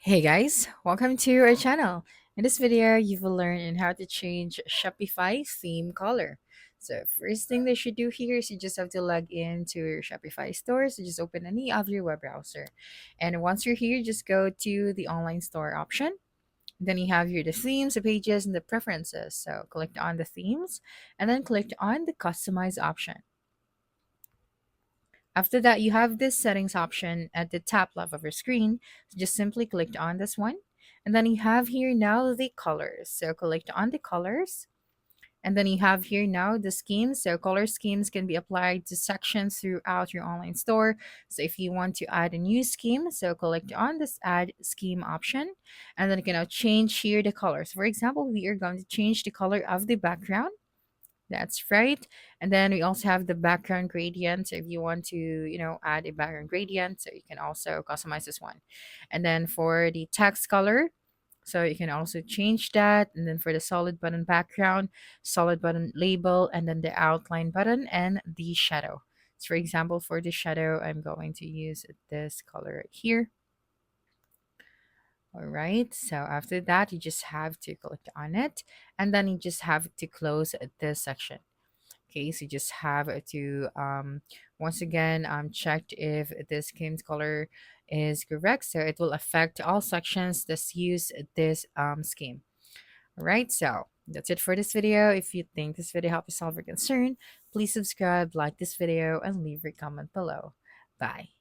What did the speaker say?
Hey guys, welcome to our channel. In this video, you will learn on how to change Shopify theme color. So first thing that you should do here is you just have to log in to your Shopify store. So just open any of your web browser. And once you're here, just go to the online store option. Then you have here the themes, the pages, and the preferences. So click on the themes and then click on the customize option. After that, you have this settings option at the top left of your screen. So just simply click on this one. And then you have here now the colors. So click on the colors. And then you have here now the schemes. So color schemes can be applied to sections throughout your online store. So if you want to add a new scheme, so click on this add scheme option. And then you can now change here the colors. For example, we are going to change the color of the background. That's right. And then we also have the background gradient. So if you want to, add a background gradient, so you can also customize this one. And then for the text color, so you can also change that. And then for the solid button background, solid button label, and then the outline button and the shadow. So for example, for the shadow, I'm going to use this color right here. All right. So after that, you just have to click on it, and then you just have to close this section. Okay, so you just have to once again check if this scheme's color is correct. So it will affect all sections that use this scheme. All right, so that's it for this video. If you think this video helped you solve your concern, please subscribe, like this video, and leave your comment below. Bye.